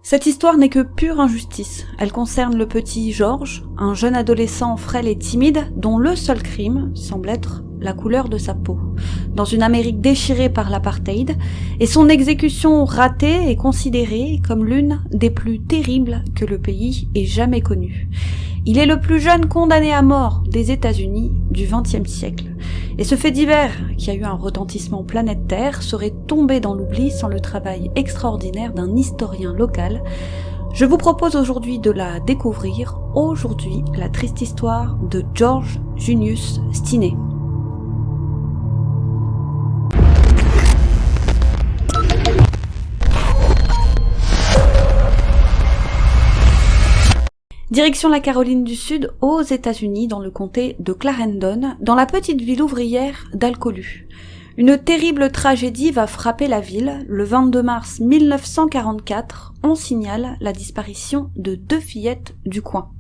Cette histoire n'est que pure injustice. Elle concerne le petit George, un jeune adolescent frêle et timide dont le seul crime semble être la couleur de sa peau. Dans une Amérique déchirée par l'apartheid, et son exécution ratée est considérée comme l'une des plus terribles que le pays ait jamais connues. Il est le plus jeune condamné à mort des États-Unis du XXe siècle. Et ce fait divers, qui a eu un retentissement planétaire, serait tombé dans l'oubli sans le travail extraordinaire d'un historien local. Je vous propose aujourd'hui de la découvrir. Aujourd'hui, la triste histoire de George Junius Stinney. Direction la Caroline du Sud, aux États-Unis, dans le comté de Clarendon, dans la petite ville ouvrière d'Alcolu. Une terrible tragédie va frapper la ville. Le 22 mars 1944, on signale la disparition de 2 fillettes du coin.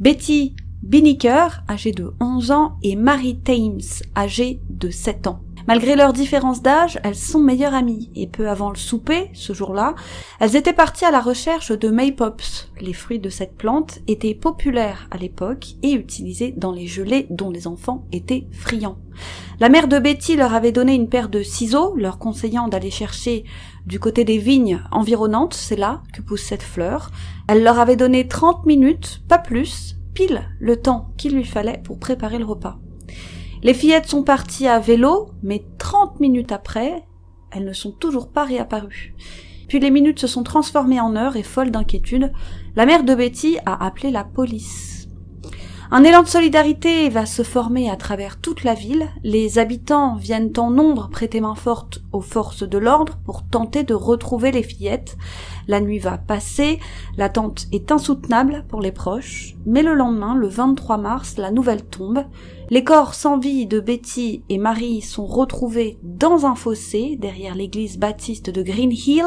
Betty Binnicker, âgée de 11 ans, et Mary Thames, âgée de 7 ans. Malgré leur différence d'âge, elles sont meilleures amies, et peu avant le souper, ce jour-là, elles étaient parties à la recherche de maypops. Les fruits de cette plante étaient populaires à l'époque et utilisés dans les gelées dont les enfants étaient friands. La mère de Betty leur avait donné une paire de ciseaux, leur conseillant d'aller chercher du côté des vignes environnantes, c'est là que pousse cette fleur. Elle leur avait donné 30 minutes, pas plus, pile le temps qu'il lui fallait pour préparer le repas. Les fillettes sont parties à vélo, mais 30 minutes après, elles ne sont toujours pas réapparues. Puis les minutes se sont transformées en heures et folle d'inquiétude, la mère de Betty a appelé la police. Un élan de solidarité va se former à travers toute la ville. Les habitants viennent en nombre prêter main forte aux forces de l'ordre pour tenter de retrouver les fillettes. La nuit va passer, l'attente est insoutenable pour les proches, mais le lendemain, le 23 mars, la nouvelle tombe. Les corps sans vie de Betty et Mary sont retrouvés dans un fossé derrière l'église baptiste de Green Hill.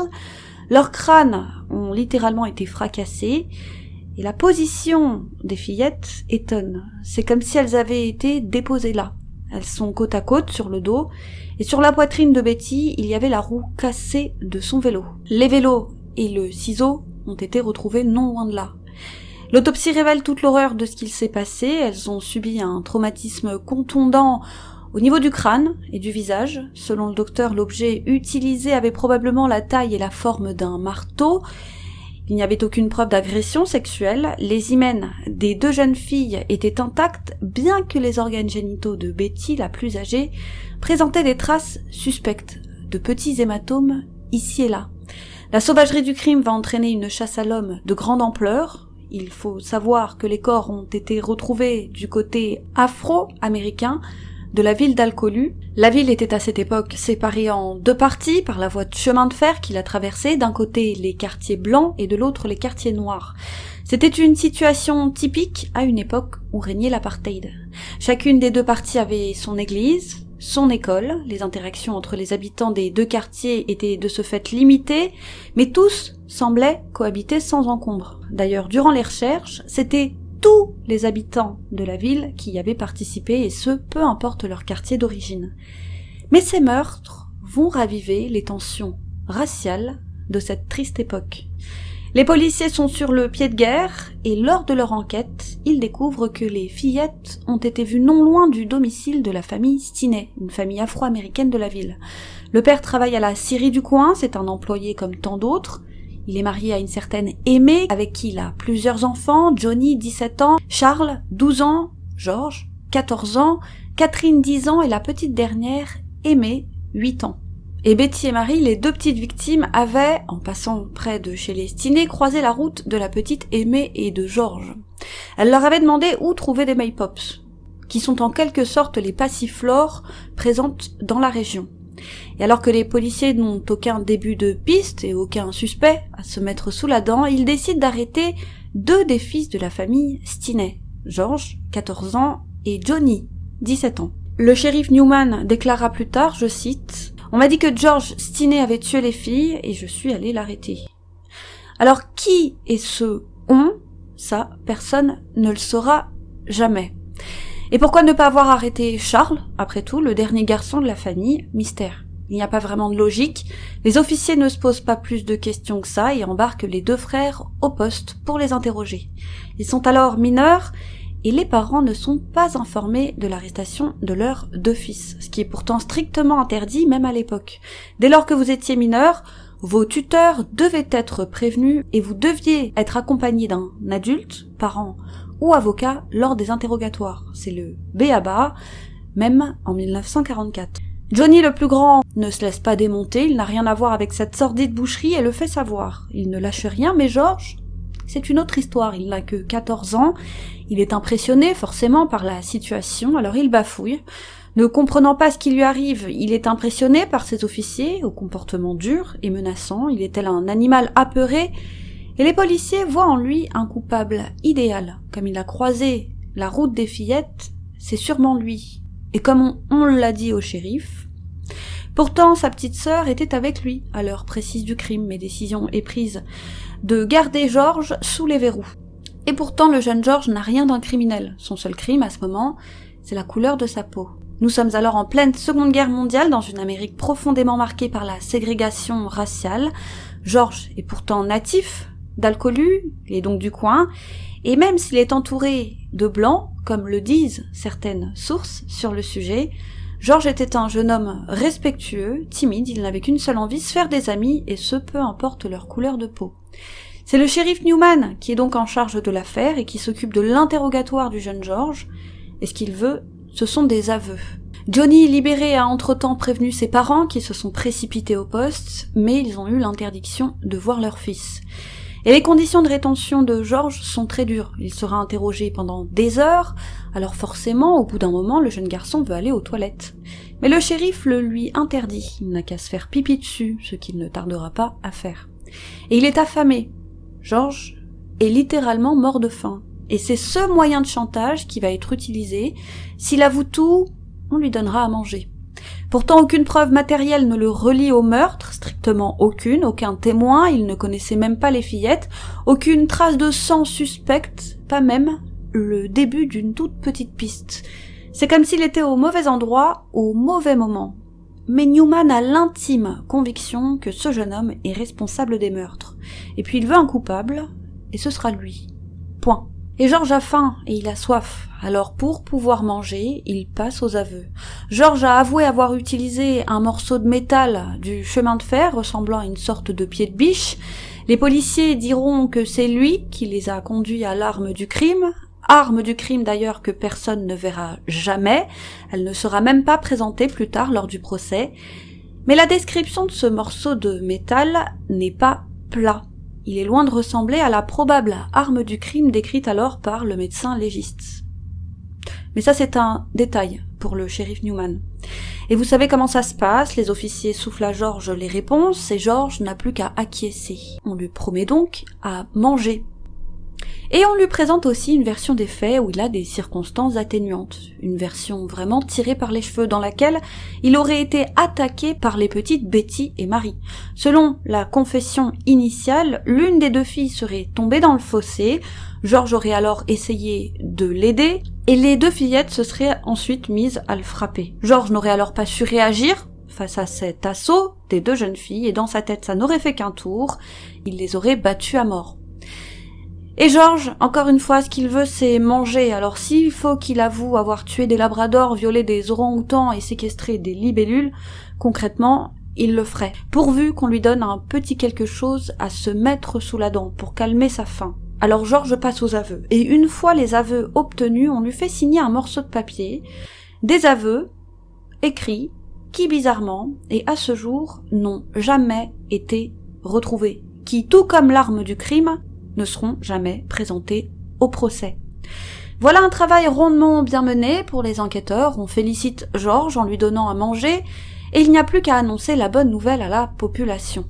Leurs crânes ont littéralement été fracassés. Et la position des fillettes étonne. C'est comme si elles avaient été déposées là. Elles sont côte à côte sur le dos, et sur la poitrine de Betty, il y avait la roue cassée de son vélo. Les vélos et le ciseau ont été retrouvés non loin de là. L'autopsie révèle toute l'horreur de ce qu'il s'est passé. Elles ont subi un traumatisme contondant au niveau du crâne et du visage. Selon le docteur, l'objet utilisé avait probablement la taille et la forme d'un marteau. Il n'y avait aucune preuve d'agression sexuelle. Les hymens des 2 jeunes filles étaient intacts, bien que les organes génitaux de Betty, la plus âgée, présentaient des traces suspectes, de petits hématomes ici et là. La sauvagerie du crime va entraîner une chasse à l'homme de grande ampleur. Il faut savoir que les corps ont été retrouvés du côté afro-américain de la ville d'Alcolu. La ville était à cette époque séparée en 2 parties par la voie de chemin de fer qui la traversait, d'un côté les quartiers blancs et de l'autre les quartiers noirs. C'était une situation typique à une époque où régnait l'apartheid. Chacune des 2 parties avait son église, son école, les interactions entre les habitants des 2 quartiers étaient de ce fait limitées, mais tous semblaient cohabiter sans encombre. D'ailleurs, durant les recherches, c'était tous les habitants de la ville qui y avaient participé, et ce, peu importe leur quartier d'origine. Mais ces meurtres vont raviver les tensions raciales de cette triste époque. Les policiers sont sur le pied de guerre, et lors de leur enquête, ils découvrent que les fillettes ont été vues non loin du domicile de la famille Stinney, une famille afro-américaine de la ville. Le père travaille à la scierie du coin, c'est un employé comme tant d'autres. Il est marié à une certaine Aimée, avec qui il a plusieurs enfants, Johnny, 17 ans, Charles, 12 ans, George, 14 ans, Catherine, 10 ans, et la petite dernière, Aimée, 8 ans. Et Betty et Mary, les 2 petites victimes, avaient, en passant près de chez les Stinney, croisé la route de la petite Aimée et de George. Elle leur avait demandé où trouver des maypops, qui sont en quelque sorte les passiflores présentes dans la région. Et alors que les policiers n'ont aucun début de piste et aucun suspect à se mettre sous la dent, ils décident d'arrêter 2 des fils de la famille Stinney, George, 14 ans, et Johnny, 17 ans. Le shérif Newman déclara plus tard, je cite, « On m'a dit que George Stinney avait tué les filles et je suis allé l'arrêter. » Alors qui est ce « on » Ça, personne ne le saura jamais. Et pourquoi ne pas avoir arrêté Charles, après tout, le dernier garçon de la famille? Mystère. Il n'y a pas vraiment de logique. Les officiers ne se posent pas plus de questions que ça et embarquent les deux frères au poste pour les interroger. Ils sont alors mineurs et les parents ne sont pas informés de l'arrestation de leurs deux fils, ce qui est pourtant strictement interdit même à l'époque. Dès lors que vous étiez mineur, vos tuteurs devaient être prévenus et vous deviez être accompagné d'un adulte, parent ou avocat lors des interrogatoires. C'est le b.a.-ba, même en 1944. Johnny le plus grand ne se laisse pas démonter, il n'a rien à voir avec cette sordide boucherie et le fait savoir. Il ne lâche rien, mais George, c'est une autre histoire, il n'a que 14 ans, il est impressionné forcément par la situation, alors il bafouille. Ne comprenant pas ce qui lui arrive, il est impressionné par ses officiers, au comportement dur et menaçant, il est tel un animal apeuré, et les policiers voient en lui un coupable idéal. Comme il a croisé la route des fillettes, c'est sûrement lui. Et comme on l'a dit au shérif, pourtant sa petite sœur était avec lui à l'heure précise du crime, mais décision est prise de garder George sous les verrous. Et pourtant le jeune George n'a rien d'un criminel. Son seul crime à ce moment, c'est la couleur de sa peau. Nous sommes alors en pleine Seconde Guerre mondiale, dans une Amérique profondément marquée par la ségrégation raciale. George est pourtant natif d'Alcolu, il est donc du coin, et même s'il est entouré de blancs, comme le disent certaines sources sur le sujet, George était un jeune homme respectueux, timide, il n'avait qu'une seule envie, se faire des amis, et ce peu importe leur couleur de peau. C'est le shérif Newman qui est donc en charge de l'affaire et qui s'occupe de l'interrogatoire du jeune George, et ce qu'il veut, ce sont des aveux. Johnny, libéré, a entre-temps prévenu ses parents qui se sont précipités au poste, mais ils ont eu l'interdiction de voir leur fils. Et les conditions de rétention de George sont très dures. Il sera interrogé pendant des heures, alors forcément, au bout d'un moment, le jeune garçon veut aller aux toilettes. Mais le shérif le lui interdit. Il n'a qu'à se faire pipi dessus, ce qu'il ne tardera pas à faire. Et il est affamé. George est littéralement mort de faim. Et c'est ce moyen de chantage qui va être utilisé. S'il avoue tout, on lui donnera à manger. Pourtant, aucune preuve matérielle ne le relie au meurtre, strictement aucune, aucun témoin, il ne connaissait même pas les fillettes, aucune trace de sang suspecte, pas même le début d'une toute petite piste. C'est comme s'il était au mauvais endroit, au mauvais moment. Mais Newman a l'intime conviction que ce jeune homme est responsable des meurtres. Et puis il veut un coupable, et ce sera lui. Point. Et George a faim et il a soif. Alors pour pouvoir manger, il passe aux aveux. George a avoué avoir utilisé un morceau de métal du chemin de fer ressemblant à une sorte de pied de biche. Les policiers diront que c'est lui qui les a conduits à l'arme du crime d'ailleurs que personne ne verra jamais. Elle ne sera même pas présentée plus tard lors du procès. Mais la description de ce morceau de métal n'est pas plat. Il est loin de ressembler à la probable arme du crime décrite alors par le médecin légiste. Mais ça c'est un détail pour le shérif Newman. Et vous savez comment ça se passe, les officiers soufflent à George les réponses et George n'a plus qu'à acquiescer. On lui promet donc à manger. Et on lui présente aussi une version des faits où il a des circonstances atténuantes, une version vraiment tirée par les cheveux dans laquelle il aurait été attaqué par les petites Betty et Marie. Selon la confession initiale, l'une des deux filles serait tombée dans le fossé, George aurait alors essayé de l'aider, et les deux fillettes se seraient ensuite mises à le frapper. George n'aurait alors pas su réagir face à cet assaut des deux jeunes filles, et dans sa tête ça n'aurait fait qu'un tour, il les aurait battues à mort. Et George, encore une fois, ce qu'il veut, c'est manger. Alors s'il faut qu'il avoue avoir tué des labradors, violé des orang-outans et séquestré des libellules, concrètement, il le ferait. Pourvu qu'on lui donne un petit quelque chose à se mettre sous la dent pour calmer sa faim. Alors George passe aux aveux. Et une fois les aveux obtenus, on lui fait signer un morceau de papier, des aveux écrits, qui bizarrement, et à ce jour, n'ont jamais été retrouvés. Qui, tout comme l'arme du crime, ne seront jamais présentés au procès. Voilà un travail rondement bien mené pour les enquêteurs. On félicite George en lui donnant à manger et il n'y a plus qu'à annoncer la bonne nouvelle à la population.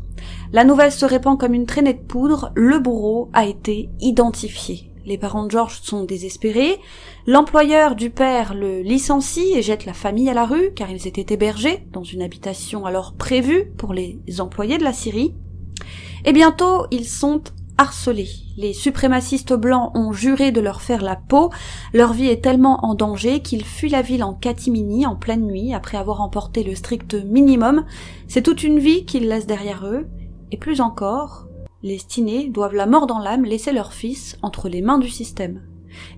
La nouvelle se répand comme une traînée de poudre, le bourreau a été identifié. Les parents de George sont désespérés, l'employeur du père le licencie et jette la famille à la rue car ils étaient hébergés dans une habitation alors prévue pour les employés de la Syrie. Et bientôt, ils sont harcelés. Les suprémacistes blancs ont juré de leur faire la peau. Leur vie est tellement en danger qu'ils fuient la ville en catimini en pleine nuit après avoir emporté le strict minimum. C'est toute une vie qu'ils laissent derrière eux. Et plus encore, les Stinney doivent la mort dans l'âme laisser leur fils entre les mains du système.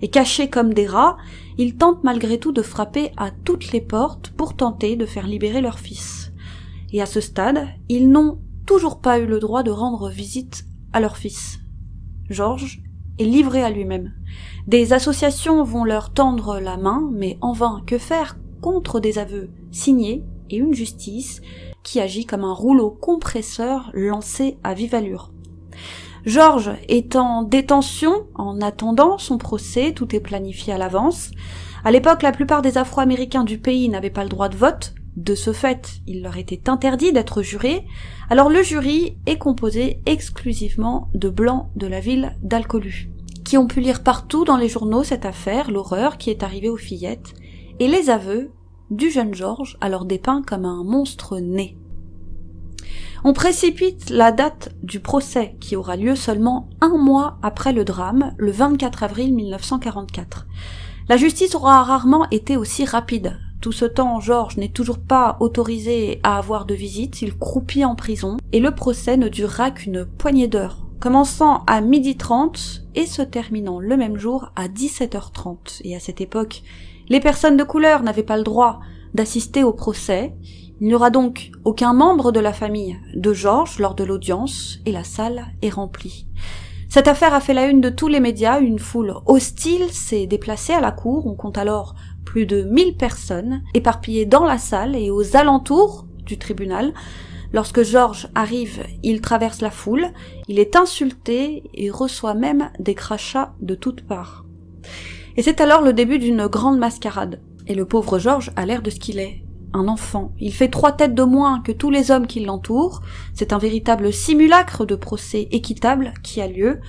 Et cachés comme des rats, ils tentent malgré tout de frapper à toutes les portes pour tenter de faire libérer leur fils. Et à ce stade, ils n'ont toujours pas eu le droit de rendre visite à leur fils. George est livré à lui-même. Des associations vont leur tendre la main, mais en vain, que faire contre des aveux signés et une justice qui agit comme un rouleau compresseur lancé à vive allure. George est en détention en attendant son procès, tout est planifié à l'avance. À l'époque, la plupart des Afro-Américains du pays n'avaient pas le droit de vote. De ce fait, il leur était interdit d'être jurés. Alors le jury est composé exclusivement de blancs de la ville d'Alcolu, qui ont pu lire partout dans les journaux cette affaire, l'horreur qui est arrivée aux fillettes, et les aveux du jeune George, alors dépeint comme un monstre né. On précipite la date du procès qui aura lieu seulement 1 mois après le drame, le 24 avril 1944. La justice aura rarement été aussi rapide. Tout ce temps, George n'est toujours pas autorisé à avoir de visite, il croupit en prison, et le procès ne durera qu'une poignée d'heures, commençant à 12h30 et se terminant le même jour à 17h30. Et à cette époque, les personnes de couleur n'avaient pas le droit d'assister au procès. Il n'y aura donc aucun membre de la famille de George lors de l'audience, et la salle est remplie. Cette affaire a fait la une de tous les médias, une foule hostile s'est déplacée à la cour, on compte alors plus de 1000 personnes éparpillées dans la salle et aux alentours du tribunal. Lorsque George arrive, il traverse la foule, il est insulté et reçoit même des crachats de toutes parts. Et c'est alors le début d'une grande mascarade. Et le pauvre George a l'air de ce qu'il est, un enfant. Il fait 3 têtes de moins que tous les hommes qui l'entourent. C'est un véritable simulacre de procès équitable qui a lieu.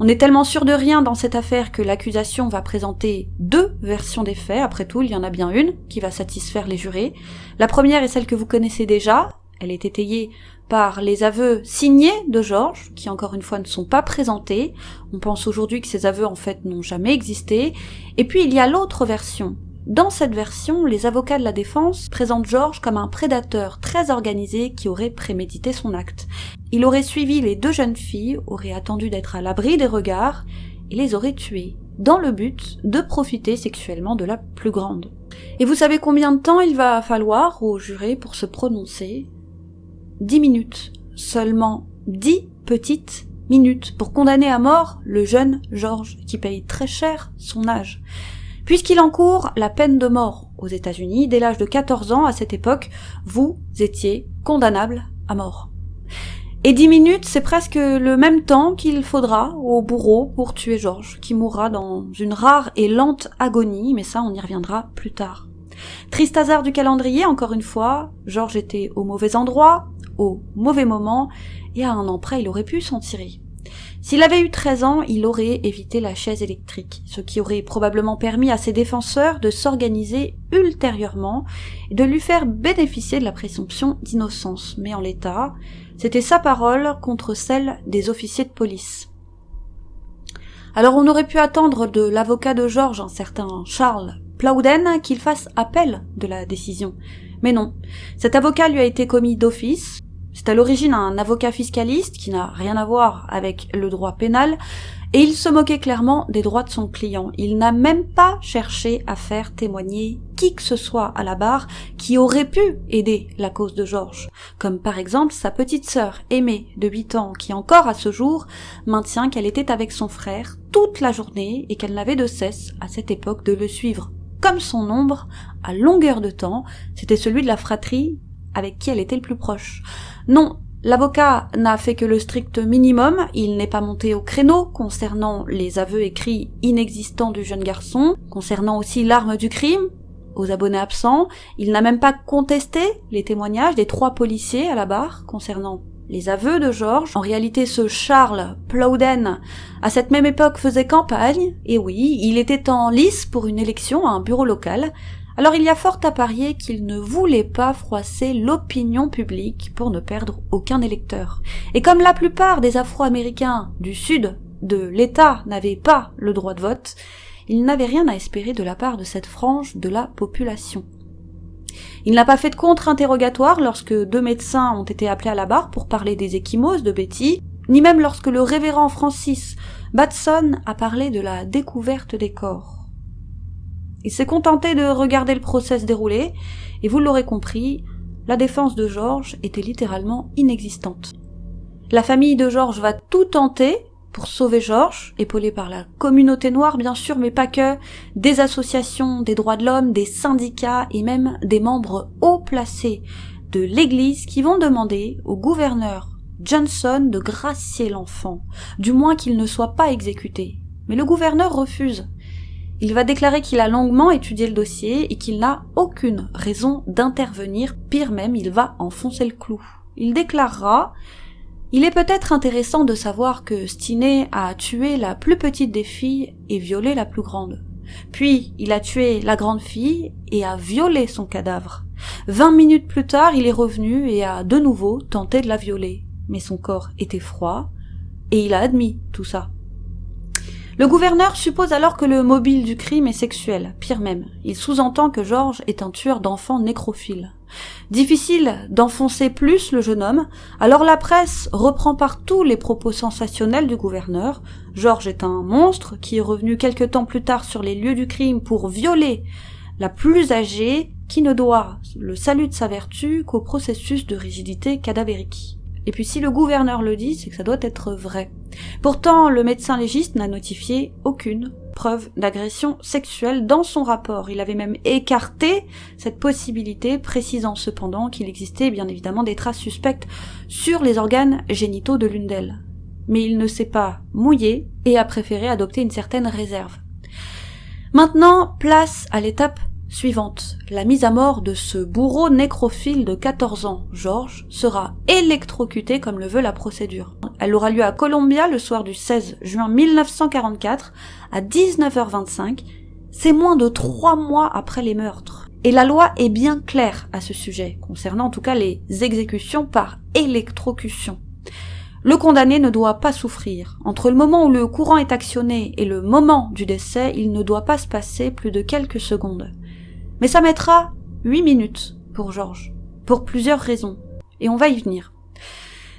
On est tellement sûr de rien dans cette affaire que l'accusation va présenter 2 versions des faits. Après tout, il y en a bien une qui va satisfaire les jurés. La première est celle que vous connaissez déjà. Elle est étayée par les aveux signés de George, qui encore une fois ne sont pas présentés. On pense aujourd'hui que ces aveux en fait n'ont jamais existé. Et puis il y a l'autre version. Dans cette version, les avocats de la défense présentent George comme un prédateur très organisé qui aurait prémédité son acte. Il aurait suivi les 2 jeunes filles, aurait attendu d'être à l'abri des regards et les aurait tuées, dans le but de profiter sexuellement de la plus grande. Et vous savez combien de temps il va falloir aux jurés pour se prononcer ? 10 minutes. Seulement 10 petites minutes pour condamner à mort le jeune George, qui paye très cher son âge. Puisqu'il encourt la peine de mort aux États-Unis, dès l'âge de 14 ans, à cette époque, vous étiez condamnable à mort. Et 10 minutes, c'est presque le même temps qu'il faudra au bourreau pour tuer George, qui mourra dans une rare et lente agonie, mais ça on y reviendra plus tard. Triste hasard du calendrier, encore une fois, George était au mauvais endroit, au mauvais moment, et à un an près il aurait pu s'en tirer. S'il avait eu 13 ans, il aurait évité la chaise électrique, ce qui aurait probablement permis à ses défenseurs de s'organiser ultérieurement et de lui faire bénéficier de la présomption d'innocence. Mais en l'état, c'était sa parole contre celle des officiers de police. Alors on aurait pu attendre de l'avocat de George, un certain Charles Plowden, qu'il fasse appel de la décision. Mais non, cet avocat lui a été commis d'office. C'est à l'origine un avocat fiscaliste qui n'a rien à voir avec le droit pénal, et il se moquait clairement des droits de son client. Il n'a même pas cherché à faire témoigner qui que ce soit à la barre qui aurait pu aider la cause de George, comme par exemple sa petite sœur aimée de 8 ans qui encore à ce jour maintient qu'elle était avec son frère toute la journée et qu'elle n'avait de cesse à cette époque de le suivre comme son ombre à longueur de temps. C'était celui de la fratrie avec qui elle était le plus proche. Non, l'avocat n'a fait que le strict minimum, il n'est pas monté au créneau concernant les aveux écrits inexistants du jeune garçon, concernant aussi l'arme du crime, aux abonnés absents, il n'a même pas contesté les témoignages des 3 policiers à la barre concernant les aveux de George. En réalité, ce Charles Plowden, à cette même époque, faisait campagne, et oui, il était en lice pour une élection à un bureau local, Alors il y a fort à parier qu'il ne voulait pas froisser l'opinion publique pour ne perdre aucun électeur. Et comme la plupart des Afro-Américains du sud de l'État n'avaient pas le droit de vote, il n'avait rien à espérer de la part de cette frange de la population. Il n'a pas fait de contre-interrogatoire lorsque 2 médecins ont été appelés à la barre pour parler des ecchymoses de Betty, ni même lorsque le révérend Francis Batson a parlé de la découverte des corps. Il s'est contenté de regarder le procès se dérouler, et vous l'aurez compris, la défense de George était littéralement inexistante. La famille de George va tout tenter pour sauver George, épaulée par la communauté noire bien sûr, mais pas que, des associations des droits de l'homme, des syndicats et même des membres haut placés de l'Église qui vont demander au gouverneur Johnson de gracier l'enfant, du moins qu'il ne soit pas exécuté. Mais le gouverneur refuse. Il va déclarer qu'il a longuement étudié le dossier et qu'il n'a aucune raison d'intervenir, pire même, il va enfoncer le clou. Il déclarera: il est peut-être intéressant de savoir que Stinney a tué la plus petite des filles et violé la plus grande. Puis, il a tué la grande fille et a violé son cadavre. 20 minutes plus tard, il est revenu et a de nouveau tenté de la violer. Mais son corps était froid et il a admis tout ça. Le gouverneur suppose alors que le mobile du crime est sexuel. Pire même, il sous-entend que George est un tueur d'enfants nécrophile. Difficile d'enfoncer plus le jeune homme, alors la presse reprend partout les propos sensationnels du gouverneur. George est un monstre qui est revenu quelque temps plus tard sur les lieux du crime pour violer la plus âgée, qui ne doit le salut de sa vertu qu'au processus de rigidité cadavérique. Et puis si le gouverneur le dit, c'est que ça doit être vrai. Pourtant, le médecin légiste n'a notifié aucune preuve d'agression sexuelle dans son rapport. Il avait même écarté cette possibilité, précisant cependant qu'il existait bien évidemment des traces suspectes sur les organes génitaux de l'une d'elles. Mais il ne s'est pas mouillé et a préféré adopter une certaine réserve. Maintenant, place à l'étape suivante. La mise à mort de ce bourreau nécrophile de 14 ans, George, sera électrocuté comme le veut la procédure. Elle aura lieu à Columbia le soir du 16 juin 1944 à 19h25. C'est moins de 3 mois après les meurtres. Et la loi est bien claire à ce sujet, concernant en tout cas les exécutions par électrocution. Le condamné ne doit pas souffrir. Entre le moment où le courant est actionné et le moment du décès, il ne doit pas se passer plus de quelques secondes. Mais ça mettra 8 minutes pour George, pour plusieurs raisons, et on va y venir.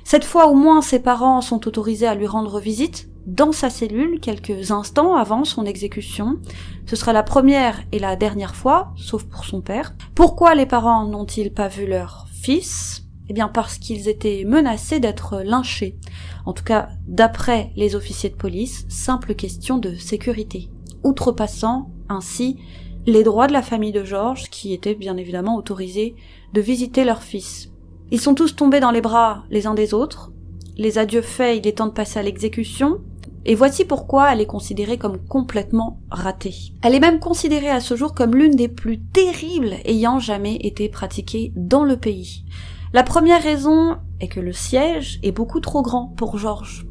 Cette fois au moins ses parents sont autorisés à lui rendre visite dans sa cellule quelques instants avant son exécution. Ce sera la première et la dernière fois, sauf pour son père. Pourquoi les parents n'ont-ils pas vu leur fils ? Eh bien parce qu'ils étaient menacés d'être lynchés. En tout cas, d'après les officiers de police, simple question de sécurité. Outrepassant ainsi les droits de la famille de George, qui étaient bien évidemment autorisés de visiter leur fils. Ils sont tous tombés dans les bras les uns des autres. Les adieux faits, il est temps de passer à l'exécution. Et voici pourquoi elle est considérée comme complètement ratée. Elle est même considérée à ce jour comme l'une des plus terribles ayant jamais été pratiquées dans le pays. La première raison est que le siège est beaucoup trop grand pour George.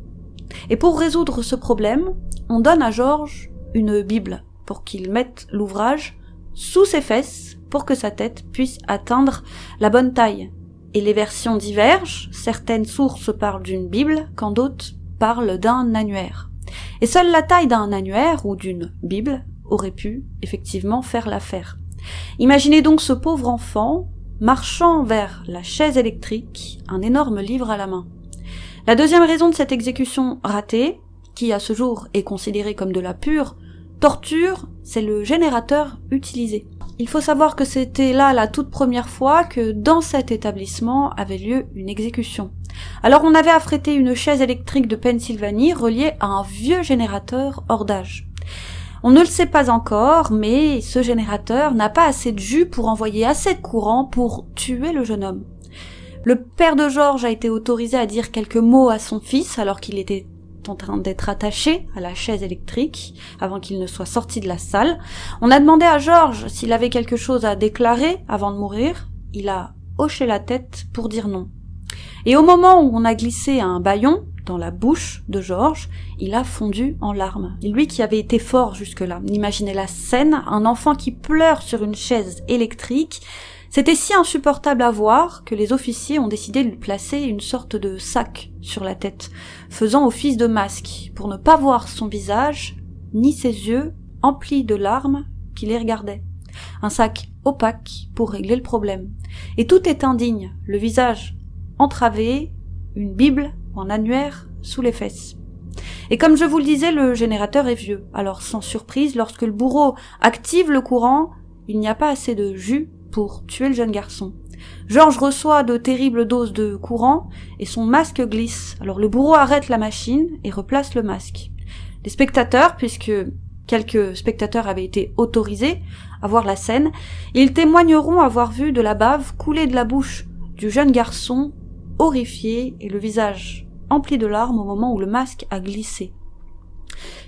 Et pour résoudre ce problème, on donne à George une Bible pour qu'il mette l'ouvrage sous ses fesses pour que sa tête puisse atteindre la bonne taille. Et les versions divergent, certaines sources parlent d'une Bible, quand d'autres parlent d'un annuaire. Et seule la taille d'un annuaire ou d'une Bible aurait pu effectivement faire l'affaire. Imaginez donc ce pauvre enfant marchant vers la chaise électrique, un énorme livre à la main. La deuxième raison de cette exécution ratée, qui à ce jour est considérée comme de la pure torture, c'est le générateur utilisé. Il faut savoir que c'était là la toute première fois que dans cet établissement avait lieu une exécution. Alors on avait affrété une chaise électrique de Pennsylvanie reliée à un vieux générateur hors d'âge. On ne le sait pas encore, mais ce générateur n'a pas assez de jus pour envoyer assez de courant pour tuer le jeune homme. Le père de George a été autorisé à dire quelques mots à son fils alors qu'il était en train d'être attaché à la chaise électrique avant qu'il ne soit sorti de la salle. On a demandé à George s'il avait quelque chose à déclarer avant de mourir. Il a hoché la tête pour dire non. Et au moment où on a glissé un bâillon dans la bouche de Georges, il a fondu en larmes. Et lui qui avait été fort jusque-là, imaginez la scène, un enfant qui pleure sur une chaise électrique. C'était si insupportable à voir que les officiers ont décidé de lui placer une sorte de sac sur la tête, faisant office de masque, pour ne pas voir son visage, ni ses yeux, emplis de larmes, qui les regardaient. Un sac opaque pour régler le problème. Et tout est indigne, le visage entravé, une bible ou un annuaire sous les fesses. Et comme je vous le disais, le générateur est vieux, alors sans surprise, lorsque le bourreau active le courant, il n'y a pas assez de jus pour tuer le jeune garçon. Georges reçoit de terribles doses de courant et son masque glisse. Alors le bourreau arrête la machine et replace le masque. Les spectateurs, puisque quelques spectateurs avaient été autorisés à voir la scène, ils témoigneront avoir vu de la bave couler de la bouche du jeune garçon, horrifié et le visage empli de larmes au moment où le masque a glissé.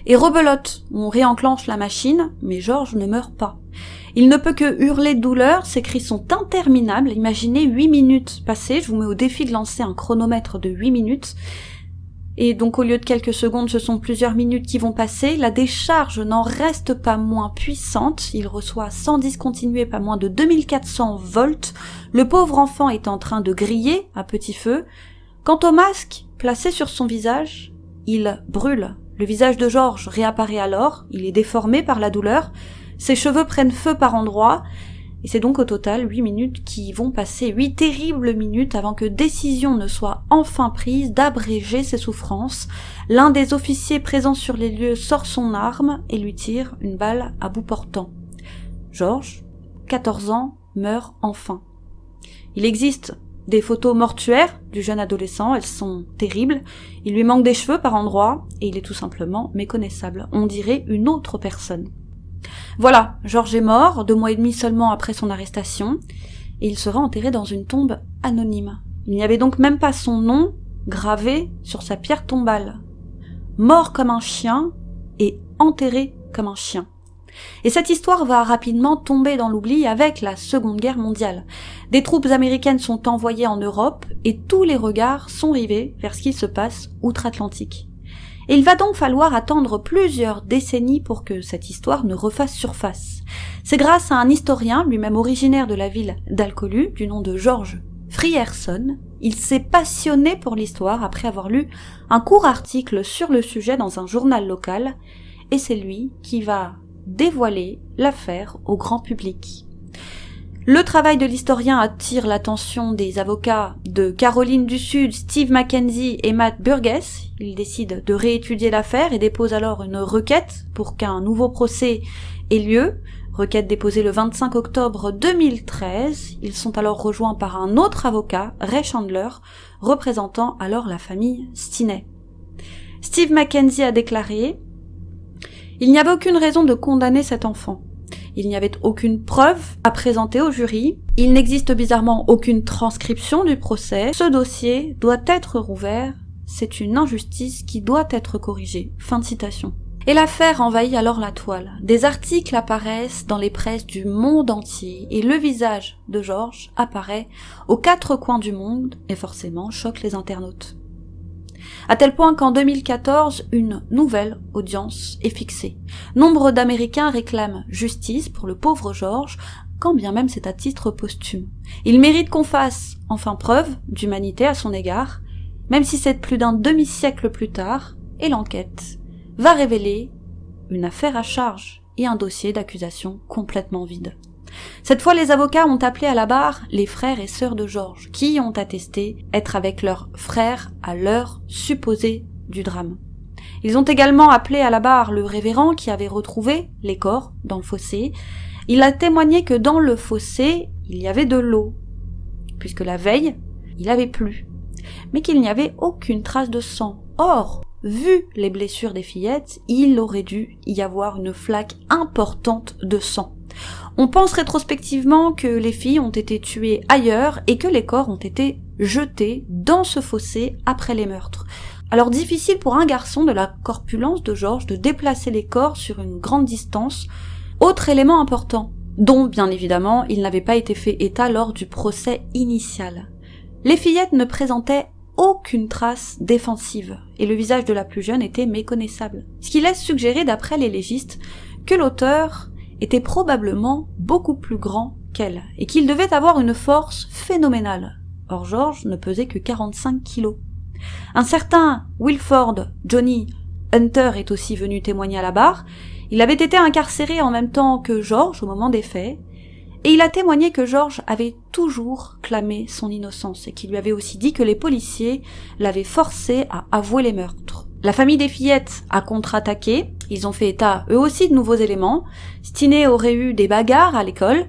Et rebelote, on réenclenche la machine, mais Georges ne meurt pas. Il ne peut que hurler de douleur, ses cris sont interminables, imaginez 8 minutes passées, je vous mets au défi de lancer un chronomètre de 8 minutes, et donc au lieu de quelques secondes, ce sont plusieurs minutes qui vont passer, la décharge n'en reste pas moins puissante, il reçoit sans discontinuer pas moins de 2400 volts, le pauvre enfant est en train de griller à petit feu. Quant au masque, placé sur son visage, il brûle. Le visage de Georges réapparaît alors, il est déformé par la douleur, ses cheveux prennent feu par endroits, et c'est donc au total 8 minutes qui vont passer, 8 terribles minutes avant que décision ne soit enfin prise d'abréger ses souffrances. L'un des officiers présents sur les lieux sort son arme et lui tire une balle à bout portant. Georges, 14 ans, meurt enfin. Il existe des photos mortuaires du jeune adolescent, elles sont terribles, il lui manque des cheveux par endroits, et il est tout simplement méconnaissable, on dirait une autre personne. Voilà, Georges est mort, 2 mois et demi seulement après son arrestation, et il sera enterré dans une tombe anonyme. Il n'y avait donc même pas son nom gravé sur sa pierre tombale. Mort comme un chien et enterré comme un chien. Et cette histoire va rapidement tomber dans l'oubli avec la Seconde Guerre mondiale. Des troupes américaines sont envoyées en Europe et tous les regards sont rivés vers ce qui se passe outre-Atlantique. Et il va donc falloir attendre plusieurs décennies pour que cette histoire ne refasse surface. C'est grâce à un historien, lui-même originaire de la ville d'Alcolu, du nom de George Frierson, il s'est passionné pour l'histoire après avoir lu un court article sur le sujet dans un journal local, et c'est lui qui va dévoiler l'affaire au grand public. Le travail de l'historien attire l'attention des avocats de Caroline du Sud, Steve Mackenzie et Matt Burgess. Ils décident de réétudier l'affaire et déposent alors une requête pour qu'un nouveau procès ait lieu. Requête déposée le 25 octobre 2013. Ils sont alors rejoints par un autre avocat, Ray Chandler, représentant alors la famille Stinney. Steve Mackenzie a déclaré « Il n'y avait aucune raison de condamner cet enfant. Il n'y avait aucune preuve à présenter au jury. Il n'existe bizarrement aucune transcription du procès. Ce dossier doit être rouvert. C'est une injustice qui doit être corrigée. » Fin de citation. Et l'affaire envahit alors la toile. Des articles apparaissent dans les presses du monde entier et le visage de Georges apparaît aux 4 coins du monde et forcément choque les internautes. À tel point qu'en 2014, une nouvelle audience est fixée. Nombre d'Américains réclament justice pour le pauvre Georges, quand bien même c'est à titre posthume. Il mérite qu'on fasse enfin preuve d'humanité à son égard, même si c'est plus d'un demi-siècle plus tard, et l'enquête va révéler une affaire à charge et un dossier d'accusation complètement vide. Cette fois, les avocats ont appelé à la barre les frères et sœurs de Georges, qui ont attesté être avec leur frère à l'heure supposée du drame. Ils ont également appelé à la barre le révérend qui avait retrouvé les corps dans le fossé. Il a témoigné que dans le fossé, il y avait de l'eau, puisque la veille, il avait plu, mais qu'il n'y avait aucune trace de sang. Or, vu les blessures des fillettes, il aurait dû y avoir une flaque importante de sang. On pense rétrospectivement que les filles ont été tuées ailleurs et que les corps ont été jetés dans ce fossé après les meurtres. Alors difficile pour un garçon de la corpulence de Georges de déplacer les corps sur une grande distance. Autre élément important, dont bien évidemment il n'avait pas été fait état lors du procès initial. Les fillettes ne présentaient aucune trace défensive, et le visage de la plus jeune était méconnaissable. Ce qui laisse suggérer, d'après les légistes, que l'auteur était probablement beaucoup plus grand qu'elle, et qu'il devait avoir une force phénoménale. Or George ne pesait que 45 kilos. Un certain Wilford Johnny Hunter est aussi venu témoigner à la barre. Il avait été incarcéré en même temps que George au moment des faits, et il a témoigné que George avait toujours clamé son innocence et qu'il lui avait aussi dit que les policiers l'avaient forcé à avouer les meurtres. La famille des fillettes a contre-attaqué, ils ont fait état eux aussi de nouveaux éléments. Stinney aurait eu des bagarres à l'école,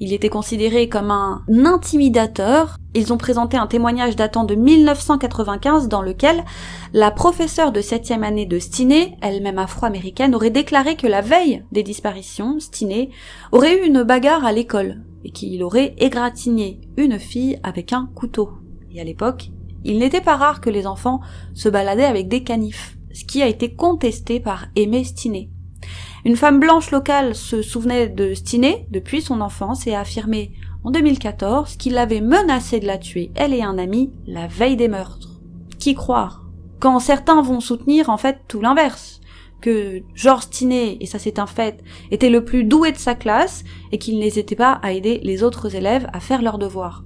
il était considéré comme un intimidateur. Ils ont présenté un témoignage datant de 1995 dans lequel la professeure de 7e année de Stinney, elle-même afro-américaine, aurait déclaré que la veille des disparitions, Stinney aurait eu une bagarre à l'école et qu'il aurait égratigné une fille avec un couteau. Et à l'époque, il n'était pas rare que les enfants se baladaient avec des canifs, ce qui a été contesté par Aimée Stinney. Une femme blanche locale se souvenait de Stinney depuis son enfance et a affirmé en 2014 qu'il avait menacé de la tuer, elle et un ami, la veille des meurtres. Qui croire? Quand certains vont soutenir en fait tout l'inverse, que George Stinney, et ça c'est un fait, était le plus doué de sa classe et qu'il n'hésitait pas à aider les autres élèves à faire leurs devoirs.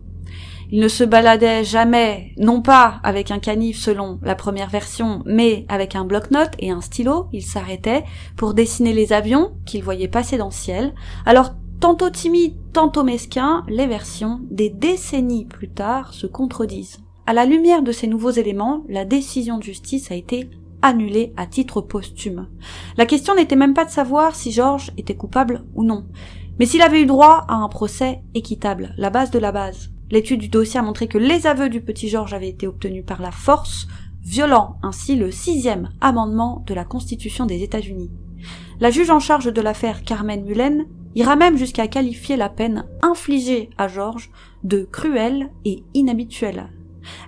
Il ne se baladait jamais, non pas avec un canif selon la première version, mais avec un bloc-notes et un stylo. Il s'arrêtait pour dessiner les avions qu'il voyait passer dans le ciel. Alors, tantôt timide, tantôt mesquin, les versions, des décennies plus tard, se contredisent. À la lumière de ces nouveaux éléments, la décision de justice a été annulée à titre posthume. La question n'était même pas de savoir si George était coupable ou non, mais s'il avait eu droit à un procès équitable, la base de la base. L'étude du dossier a montré que les aveux du petit George avaient été obtenus par la force, violant ainsi le 6e amendement de la Constitution des États-Unis. La juge en charge de l'affaire, Carmen Mullen, ira même jusqu'à qualifier la peine infligée à George de cruelle et inhabituelle.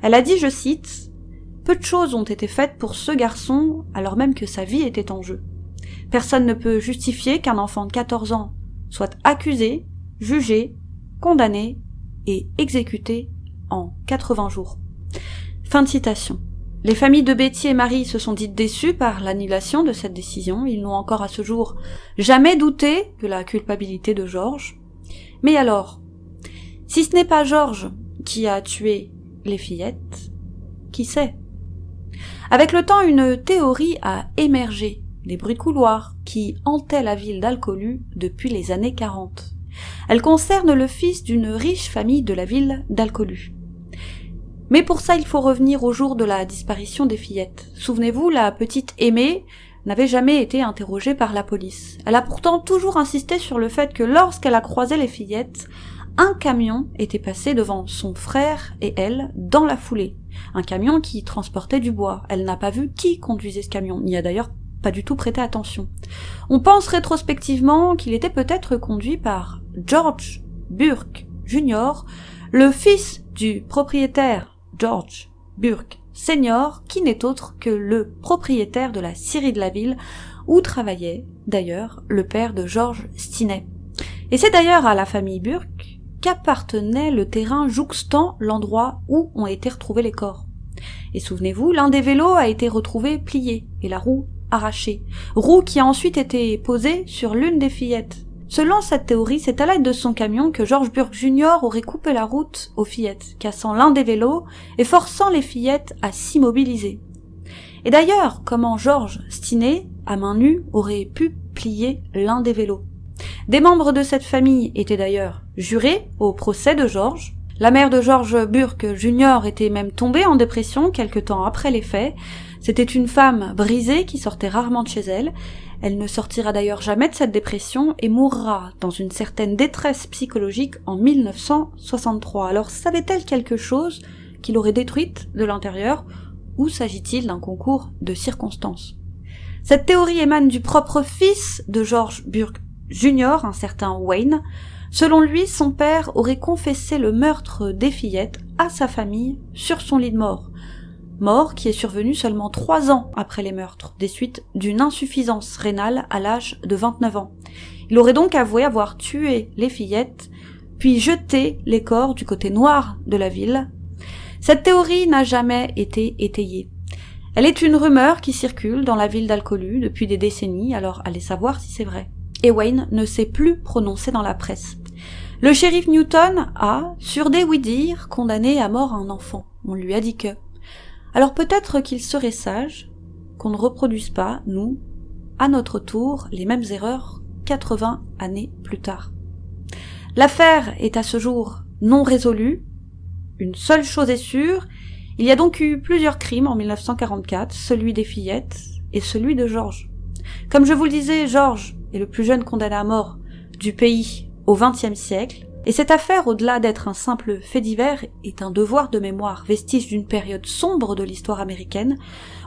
Elle a dit, je cite, « Peu de choses ont été faites pour ce garçon alors même que sa vie était en jeu. Personne ne peut justifier qu'un enfant de 14 ans soit accusé, jugé, condamné et exécuté en 80 jours. » Fin de citation. Les familles de Betty et Marie se sont dites déçues par l'annulation de cette décision. Ils n'ont encore à ce jour jamais douté de la culpabilité de George. Mais alors, si ce n'est pas George qui a tué les fillettes, qui sait? Avec le temps, une théorie a émergé, des bruits de couloir qui hantaient la ville d'Alcolu depuis les années 40. Elle concerne le fils d'une riche famille de la ville d'Alcolu. Mais pour ça, il faut revenir au jour de la disparition des fillettes. Souvenez-vous, la petite Aimée n'avait jamais été interrogée par la police. Elle a pourtant toujours insisté sur le fait que lorsqu'elle a croisé les fillettes, un camion était passé devant son frère et elle dans la foulée. Un camion qui transportait du bois. Elle n'a pas vu qui conduisait ce camion, n'y a d'ailleurs pas du tout prêté attention. On pense rétrospectivement qu'il était peut-être conduit par George Burke Jr., le fils du propriétaire George Burke Senior, qui n'est autre que le propriétaire de la scierie de la ville, où travaillait d'ailleurs le père de George Stinney. Et c'est d'ailleurs à la famille Burke qu'appartenait le terrain jouxtant l'endroit où ont été retrouvés les corps. Et souvenez-vous, l'un des vélos a été retrouvé plié et la roue arrachée, roue qui a ensuite été posée sur l'une des fillettes. Selon cette théorie, c'est à l'aide de son camion que George Burke Jr. aurait coupé la route aux fillettes, cassant l'un des vélos et forçant les fillettes à s'immobiliser. Et d'ailleurs, comment George Stinney, à main nue, aurait pu plier l'un des vélos? Des membres de cette famille étaient d'ailleurs jurés au procès de George. La mère de George Burke Jr. était même tombée en dépression quelque temps après les faits. C'était une femme brisée qui sortait rarement de chez elle. Elle ne sortira d'ailleurs jamais de cette dépression et mourra dans une certaine détresse psychologique en 1963. Alors savait-elle quelque chose qui l'aurait détruite de l'intérieur, ou s'agit-il d'un concours de circonstances? Cette théorie émane du propre fils de George Burke Jr., un certain Wayne. Selon lui, son père aurait confessé le meurtre des fillettes à sa famille sur son lit de mort. Mort qui est survenue seulement 3 ans après les meurtres, des suites d'une insuffisance rénale à l'âge de 29 ans. Il aurait donc avoué avoir tué les fillettes, puis jeté les corps du côté noir de la ville. Cette théorie n'a jamais été étayée. Elle est une rumeur qui circule dans la ville d'Alcolu depuis des décennies, alors allez savoir si c'est vrai. Et Wayne ne s'est plus prononcé dans la presse. Le shérif Newton a, sur des oui-dire, condamné à mort un enfant. On lui a dit que. Alors peut-être qu'il serait sage qu'on ne reproduise pas, nous, à notre tour, les mêmes erreurs 80 années plus tard. L'affaire est à ce jour non résolue. Une seule chose est sûre, il y a donc eu plusieurs crimes en 1944, celui des fillettes et celui de George. Comme je vous le disais, George est le plus jeune condamné à mort du pays au XXe siècle, et cette affaire, au-delà d'être un simple fait divers, est un devoir de mémoire, vestige d'une période sombre de l'histoire américaine,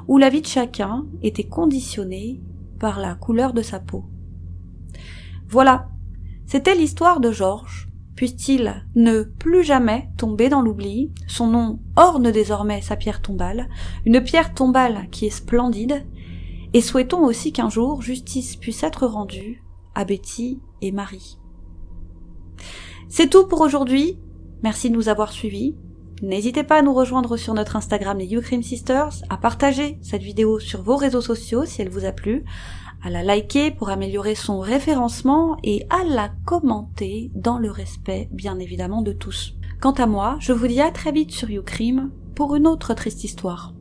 où la vie de chacun était conditionnée par la couleur de sa peau. Voilà, c'était l'histoire de George. Puisse-t-il ne plus jamais tomber dans l'oubli, son nom orne désormais sa pierre tombale, une pierre tombale qui est splendide, et souhaitons aussi qu'un jour justice puisse être rendue à Betty et Marie. C'est tout pour aujourd'hui, merci de nous avoir suivis. N'hésitez pas à nous rejoindre sur notre Instagram les YouCrime Sisters, à partager cette vidéo sur vos réseaux sociaux si elle vous a plu, à la liker pour améliorer son référencement et à la commenter dans le respect bien évidemment de tous. Quant à moi, je vous dis à très vite sur YouCrime pour une autre triste histoire.